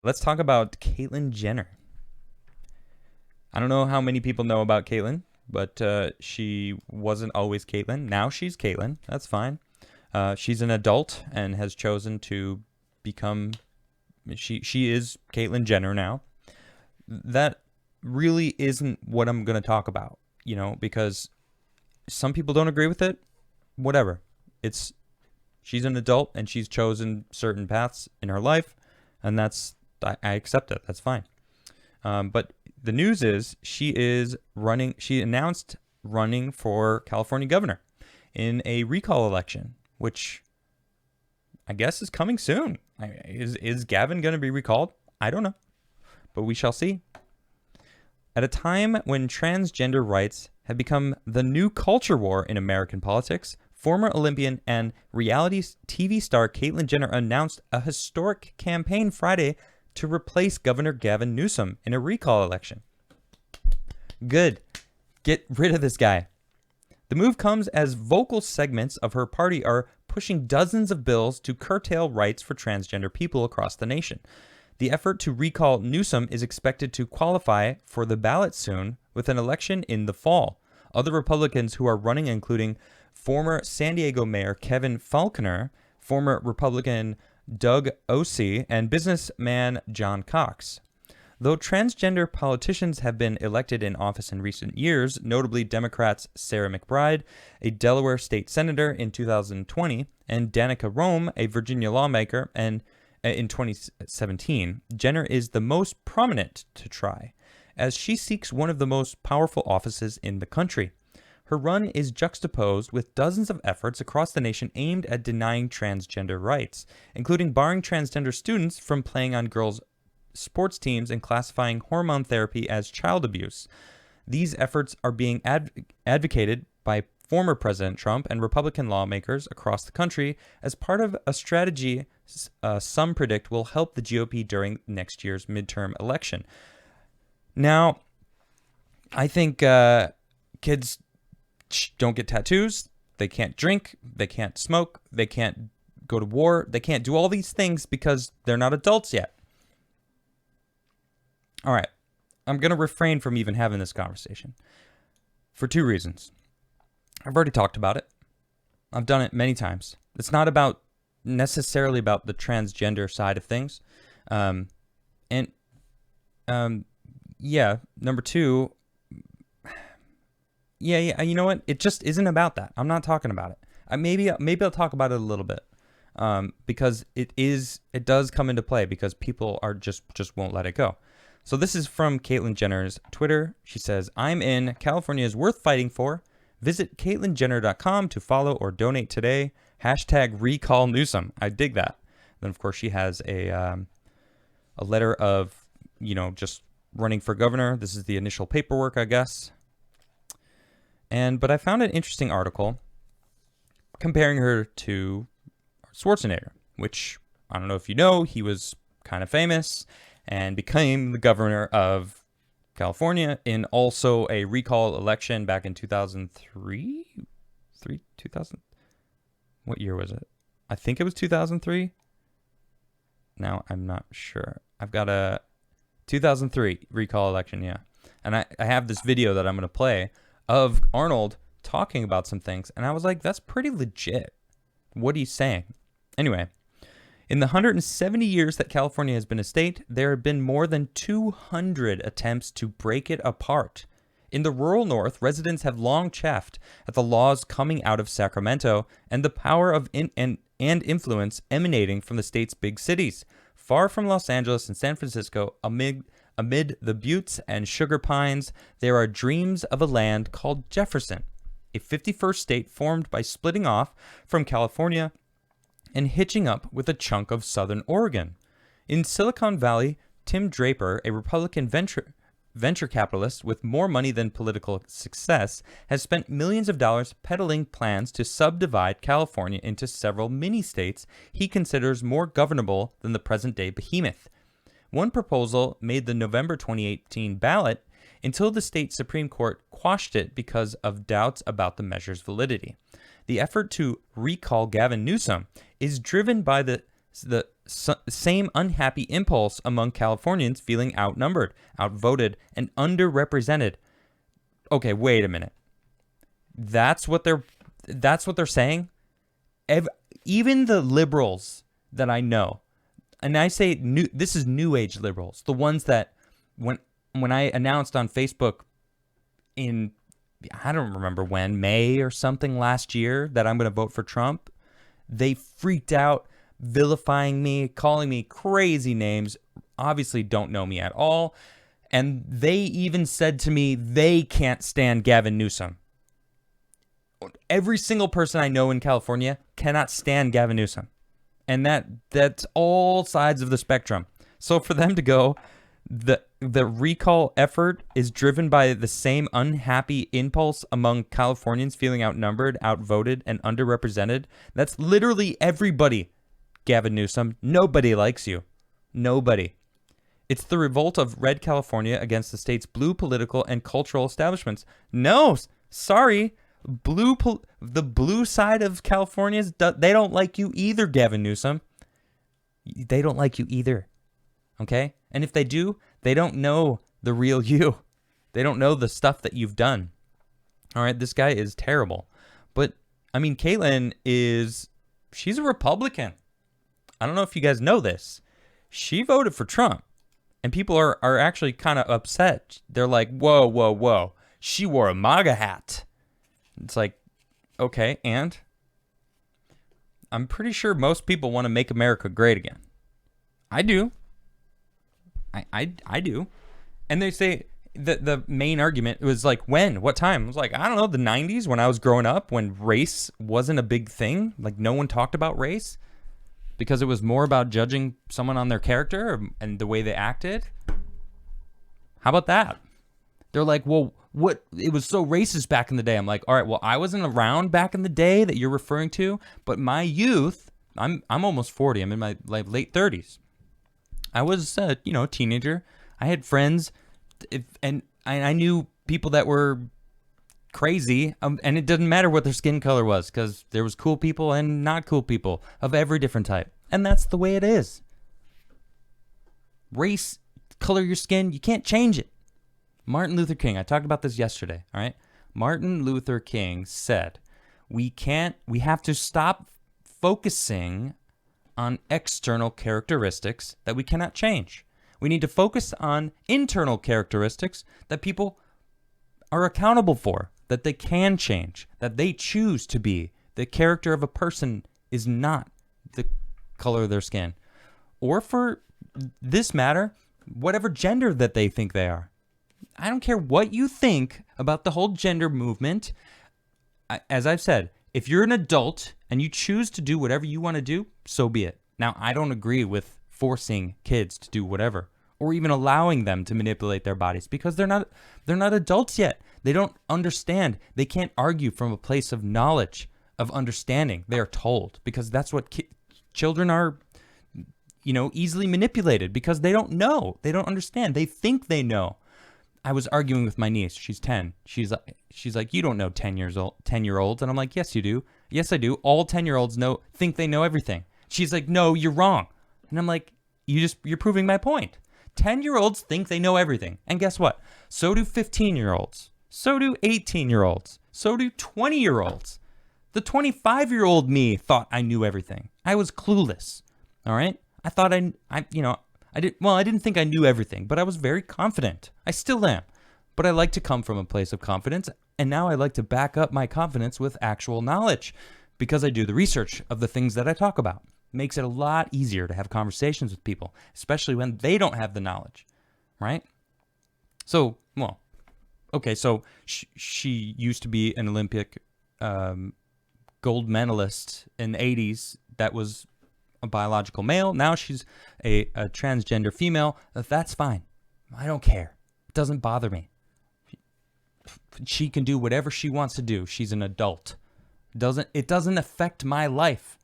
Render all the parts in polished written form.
Let's talk about Caitlyn Jenner. I don't know how many people know about Caitlyn, but she wasn't always Caitlyn. Now she's Caitlyn. That's fine. She's an adult and has chosen to become. She is Caitlyn Jenner now. That really isn't what I'm going to talk about, because some people don't agree with it. Whatever. She's an adult and she's chosen certain paths in her life, and I accept it. That's fine. But the news is she is running. She announced running for California governor in a recall election, which I guess is coming soon. Is Gavin going to be recalled? I don't know, but we shall see. At a time when transgender rights have become the new culture war in American politics, former Olympian and reality TV star Caitlyn Jenner announced a historic campaign Friday to replace Governor Gavin Newsom in a recall election. Good. Get rid of this guy. The move comes as vocal segments of her party are pushing dozens of bills to curtail rights for transgender people across the nation. The effort to recall Newsom is expected to qualify for the ballot soon, with an election in the fall. Other Republicans who are running, including former San Diego Mayor Kevin Faulconer, former Republican Doug Osee, and businessman John Cox. Though transgender politicians have been elected in office in recent years, notably Democrats Sarah McBride, a Delaware state senator in 2020, and Danica Roem, a Virginia lawmaker, and in 2017, Jenner is the most prominent to try, as she seeks one of the most powerful offices in the country. Her run is juxtaposed with dozens of efforts across the nation aimed at denying transgender rights, including barring transgender students from playing on girls' sports teams and classifying hormone therapy as child abuse. These efforts are being advocated by former President Trump and Republican lawmakers across the country as part of a strategy some predict will help the GOP during next year's midterm election. Now, I think kids don't get tattoos, they can't drink, they can't smoke, they can't go to war, they can't do all these things because they're not adults yet. All right, I'm going to refrain from even having this conversation for two reasons. I've already talked about it. I've done it many times. It's not necessarily about the transgender side of things. Number two, you know what? It just isn't about that. I'm not talking about it. Maybe I'll talk about it a little bit, because it does come into play because people are just won't let it go. So this is from Caitlyn Jenner's Twitter. She says, "I'm in. California is worth fighting for. Visit CaitlynJenner.com to follow or donate today. #recall Newsom." I dig that. Then of course she has a letter of just running for governor. This is the initial paperwork, I guess. But I found an interesting article comparing her to Schwarzenegger, which I don't know if you know, he was kind of famous and became the governor of California in also a recall election back in 2003. 2000. What year was it? I think it was 2003. Now I'm not sure. I've got a 2003 recall election, yeah. And I have this video that I'm going to play of Arnold talking about some things, and I was like, that's pretty legit. What he's saying. Anyway, in the 170 years that California has been a state, there have been more than 200 attempts to break it apart. In the rural north, residents have long chafed at the laws coming out of Sacramento and the power of and influence emanating from the state's big cities. Far from Los Angeles and San Francisco, amid the buttes and sugar pines, there are dreams of a land called Jefferson, a 51st state formed by splitting off from California and hitching up with a chunk of southern Oregon. In Silicon Valley, Tim Draper, a Republican venture capitalist with more money than political success, has spent millions of dollars peddling plans to subdivide California into several mini-states he considers more governable than the present-day behemoth. One proposal made the November 2018 ballot until the state Supreme Court quashed it because of doubts about the measure's validity. The effort to recall Gavin Newsom is driven by the same unhappy impulse among Californians feeling outnumbered, outvoted, and underrepresented. Okay, wait a minute. That's what they're saying. Even the liberals that I know, and I say this is new age liberals, the ones that when I announced on Facebook in, I don't remember when, May or something last year, that I'm going to vote for Trump, they freaked out, vilifying me, calling me crazy names, obviously don't know me at all. And they even said to me they can't stand Gavin Newsom. Every single person I know in California cannot stand Gavin Newsom. And that's all sides of the spectrum. So for them to go, the recall effort is driven by the same unhappy impulse among Californians feeling outnumbered, outvoted, and underrepresented. That's literally everybody, Gavin Newsom. Nobody likes you. Nobody. It's the revolt of red California against the state's blue political and cultural establishments. No, sorry. The blue side of California, they don't like you either, Gavin Newsom. They don't like you either. Okay? And if they do, they don't know the real you. They don't know the stuff that you've done. All right, this guy is terrible. But, I mean, Caitlyn she's a Republican. I don't know if you guys know this. She voted for Trump. And people are actually kind of upset. They're like, whoa, whoa, whoa. She wore a MAGA hat. It's like, okay, and? I'm pretty sure most people want to make America great again. I do. I do. And they say the main argument was like, when? What time? I was like, I don't know, the 90s when I was growing up, when race wasn't a big thing. Like, no one talked about race because it was more about judging someone on their character and the way they acted. How about that? They're like, well, what? It was so racist back in the day. I'm like, all right, well, I wasn't around back in the day that you're referring to, but my youth, I'm almost 40. I'm in my late 30s. I was a teenager. I had friends, and I knew people that were crazy, and it didn't matter what their skin color was, because there was cool people and not cool people of every different type, and that's the way it is. Race, color your skin, you can't change it. Martin Luther King, I talked about this yesterday, all right? Martin Luther King said, we have to stop focusing on external characteristics that we cannot change. We need to focus on internal characteristics that people are accountable for, that they can change, that they choose to be. The character of a person is not the color of their skin. Or for this matter, whatever gender that they think they are. I don't care what you think about the whole gender movement. As I've said, if you're an adult and you choose to do whatever you want to do, so be it. Now, I don't agree with forcing kids to do whatever, or even allowing them to manipulate their bodies, because they're not adults yet. They don't understand. They can't argue from a place of knowledge, of understanding. They are told, because that's what children are, easily manipulated, because they don't know. They don't understand. They think they know. I was arguing with my niece. She's 10. She's like, you don't know 10-year-olds. And I'm like, yes, you do. Yes, I do. All 10-year-olds think they know everything. She's like, no, you're wrong. And I'm like, you're proving my point. 10-year-olds think they know everything. And guess what? So do 15-year-olds. So do 18-year-olds. So do 20-year-olds. The 25-year-old me thought I knew everything. I was clueless. All right? I thought I didn't think I knew everything, but I was very confident. I still am. But I like to come from a place of confidence, and now I like to back up my confidence with actual knowledge, because I do the research of the things that I talk about. It makes it a lot easier to have conversations with people, especially when they don't have the knowledge, right? So, so she used to be an Olympic gold medalist in the 80s. That was a biological male. Now she's a transgender female. That's fine. I don't care. It doesn't bother me. She can do whatever she wants to do. She's an adult. It doesn't affect my life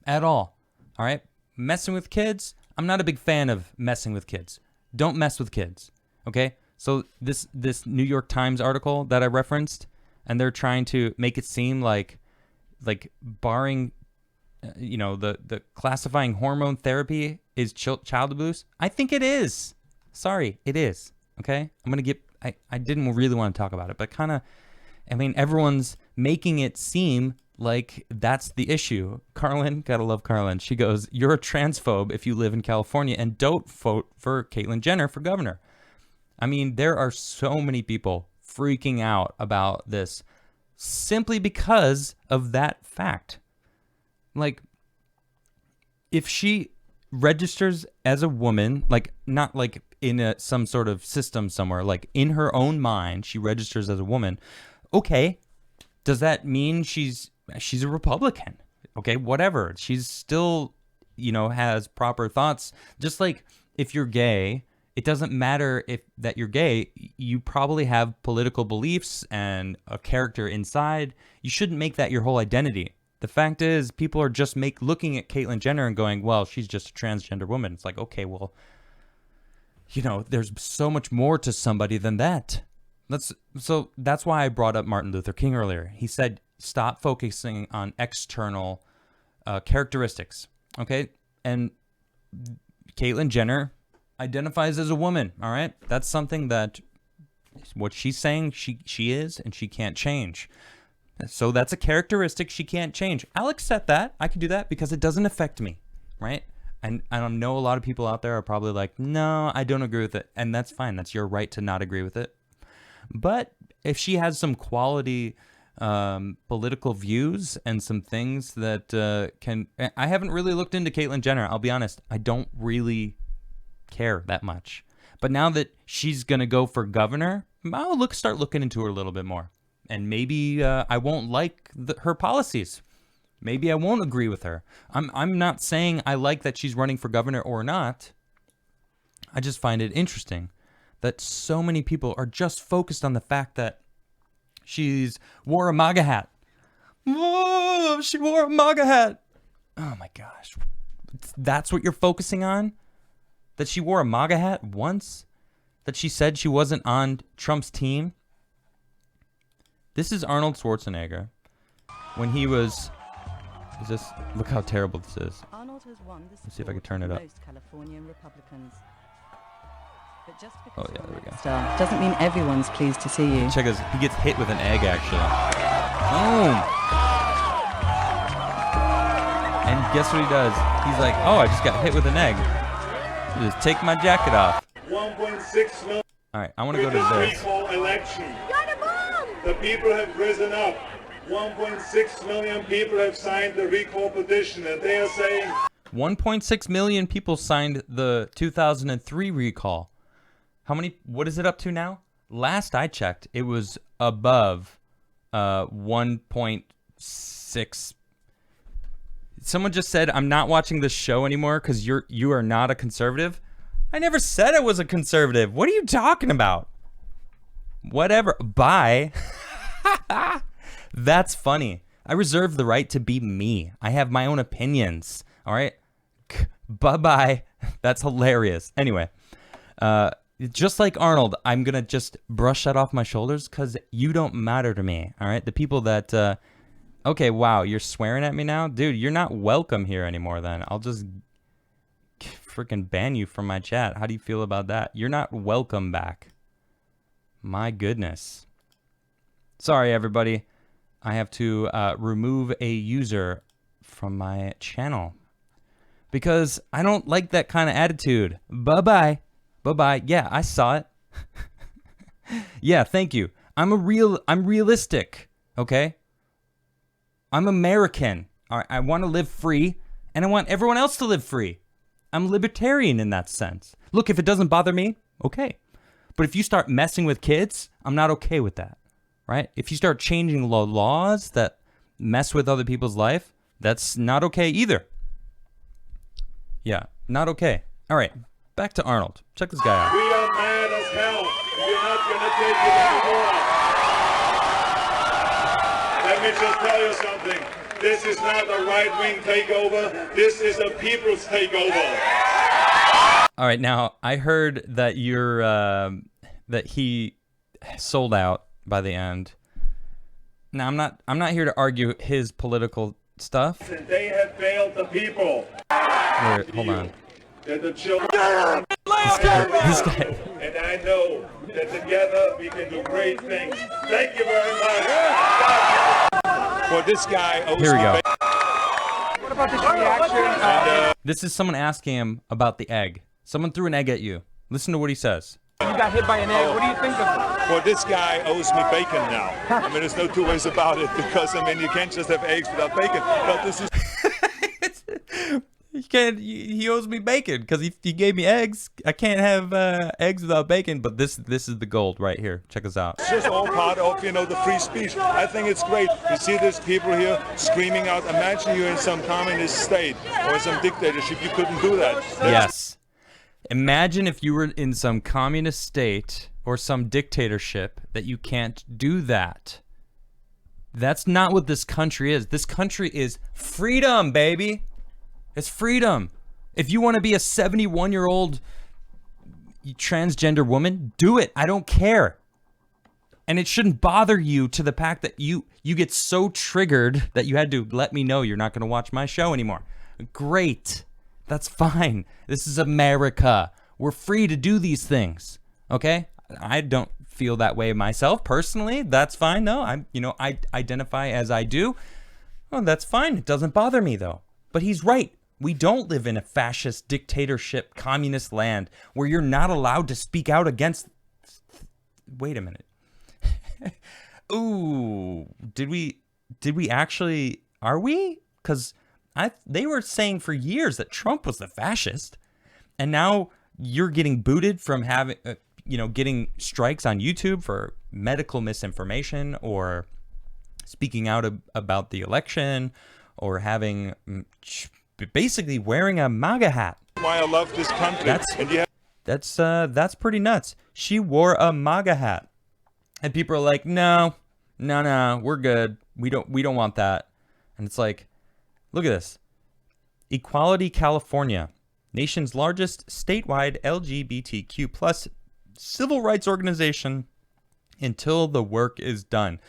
at all. All right? Messing with kids, I'm not a big fan of messing with kids. Don't mess with kids. Okay? So this New York Times article that I referenced, and they're trying to make it seem like barring the classifying hormone therapy is child abuse? I think it is. Sorry, it is. Okay? I didn't really want to talk about it, but everyone's making it seem like that's the issue. Carlin, gotta love Carlin. She goes, "You're a transphobe if you live in California and don't vote for Caitlyn Jenner for governor." I mean, there are so many people freaking out about this simply because of that fact. Like, if she registers as a woman, like not like in some sort of system somewhere, like in her own mind, she registers as a woman. Okay, does that mean she's a Republican? Okay, whatever. She's still, has proper thoughts. Just like if you're gay, it doesn't matter that you're gay. You probably have political beliefs and a character inside. You shouldn't make that your whole identity. The fact is, people are just looking at Caitlyn Jenner and going, well, she's just a transgender woman. It's like, okay, well, there's so much more to somebody than that. So that's why I brought up Martin Luther King earlier. He said, stop focusing on external characteristics, okay? And Caitlyn Jenner identifies as a woman, all right? That's something that what she's saying she is, and she can't change. So that's a characteristic she can't change. I'll accept that. I can do that because it doesn't affect me, right? And I know a lot of people out there are probably like, no, I don't agree with it. And that's fine. That's your right to not agree with it. But if she has some quality political views and some things that I haven't really looked into Caitlyn Jenner. I'll be honest. I don't really care that much. But now that she's going to go for governor, I'll start looking into her a little bit more. And maybe I won't like her policies. Maybe I won't agree with her. I'm not saying I like that she's running for governor or not. I just find it interesting that so many people are just focused on the fact that she's wore a MAGA hat. Whoa, she wore a MAGA hat. Oh my gosh. That's what you're focusing on? That she wore a MAGA hat once? That she said she wasn't on Trump's team? This is Arnold Schwarzenegger when he was... Look how terrible this is. Arnold has won the Let's see if I can turn it up. most Californian Republicans. But just Oh, because yeah, there we go. star doesn't mean everyone's pleased to see you. Check this. He gets hit with an egg, actually. Boom! And guess what he does? He's like, oh, I just got hit with an egg. Just take my jacket off. 1.6 million. All right, I want to go to this. Recall election. The people have risen up. 1.6 million people have signed the recall petition, and they are saying 1.6 million people signed the 2003 recall. How many? What is it up to now? Last I checked, it was above 1.6. Someone just said, I'm not watching this show anymore because you are not a conservative. I never said I was a conservative. What are you talking about? Whatever. Bye. That's funny. I reserve the right to be me. I have my own opinions. All right? Bye-bye. That's hilarious. Anyway, just like Arnold, I'm going to just brush that off my shoulders because you don't matter to me. All right? The people that... okay, wow, you're swearing at me now? Dude, you're not welcome here anymore then. I'll just freaking ban you from my chat. How do you feel about that? You're not welcome back. My goodness. Sorry, everybody. I have to remove a user from my channel because I don't like that kind of attitude. Bye-bye. Bye-bye. Yeah, I saw it. Yeah, thank you. I'm realistic, okay? I'm American. All right, I want to live free, and I want everyone else to live free. I'm libertarian in that sense. Look, if it doesn't bother me, okay. But if you start messing with kids, I'm not okay with that, right? If you start changing laws that mess with other people's life, that's not okay either. Yeah, not okay. All right, back to Arnold. Check this guy out. we are mad as hell. We're not going to take it anymore. Let me just tell you something. This is not a right-wing takeover. This is a people's takeover. All right, now I heard that that he sold out by the end. Now I'm not here to argue his political stuff. And they have failed the people. Hold on. That the children This guy. and I know that together we can do great things. Thank you very much. Well, this guy owes Here we me go. What about this reaction? This is someone asking him about the egg. Someone threw an egg at you. Listen to what he says. You got hit by an egg. What do you think of Well, this guy owes me bacon now. I mean, there's no two ways about it because, I mean, you can't just have eggs without bacon. But this is... He owes me bacon because he gave me eggs. I can't have eggs without bacon. But this is the gold right here. Check this out. It's just all part of, you know, the free speech. I think it's great. You see these people here screaming out. Imagine you're in some communist state or in some dictatorship. You couldn't do that. Yes. Imagine if you were in some communist state or some dictatorship that you can't do that. That's not what this country is. This country is freedom, baby. It's freedom. If you want to be a 71-year-old transgender woman, do it. I don't care. And it shouldn't bother you to the fact that you get so triggered that you had to let me know you're not going to watch my show anymore. Great. That's fine. This is America. We're free to do these things. Okay? I don't feel that way myself personally. That's fine though. I identify as I do. Well, that's fine. It doesn't bother me though. But he's right. We don't live in a fascist dictatorship communist land where you're not allowed to speak out against... Wait a minute. Ooh, did we actually... Are we? Because they were saying for years that Trump was the fascist. And now you're getting booted from having... getting strikes on YouTube for medical misinformation or speaking out about the election or having... basically wearing a MAGA hat. Why I love this country. That's pretty nuts. She wore a MAGA hat, and people are like, no, we're good. We don't want that. And it's like, look at this. Equality California, nation's largest statewide LGBTQ plus civil rights organization. Until the work is done.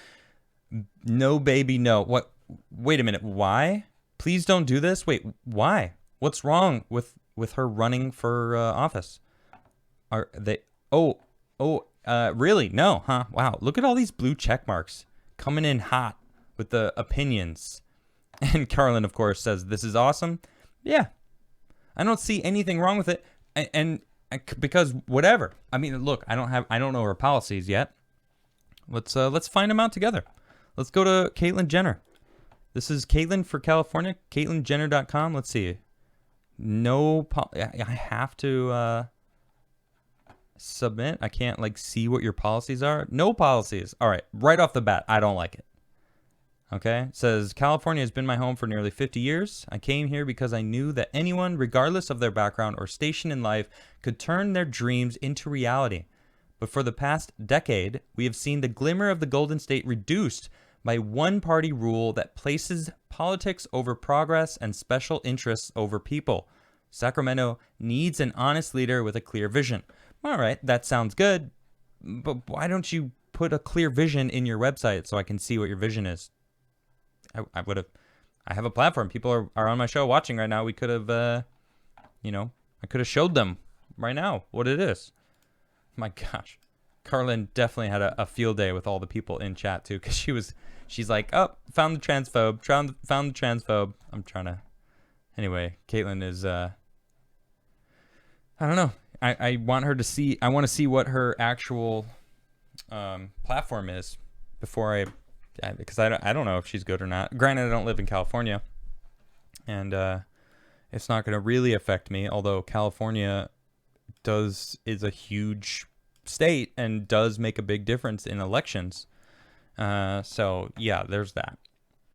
No, baby, no. What? Wait a minute. Why? Please don't do this. Wait, why? What's wrong with her running for office? Are they? Really? No, huh? Wow. Look at all these blue check marks coming in hot with the opinions. And Carlin, of course, says this is awesome. Yeah, I don't see anything wrong with it. And because whatever. I mean, look, I don't know her policies yet. Let's find them out together. Let's go to Caitlyn Jenner. This is Caitlyn for California, CaitlynJenner.com. Let's see. I have to submit. I can't see what your policies are. No policies. All right. Right off the bat, I don't like it. Okay. It says California has been my home for nearly 50 years. I came here because I knew that anyone, regardless of their background or station in life, could turn their dreams into reality. But for the past decade, we have seen the glimmer of the Golden State reduced by one-party rule that places politics over progress and special interests over people. Sacramento needs an honest leader with a clear vision. All right, that sounds good, but why don't you put a clear vision in your website so I can see what your vision is? I have a platform. People are on my show watching right now. We could have, I could have showed them right now what it is. My gosh. Carlin definitely had a field day with all the people in chat too, because she's like, oh, found the transphobe, found the transphobe. I'm trying to, anyway, Caitlyn is, I don't know. I want her to see, I want to see what her actual platform is before because I don't know if she's good or not. Granted, I don't live in California, and it's not going to really affect me, although California is a huge state and does make a big difference in elections. So yeah, there's that.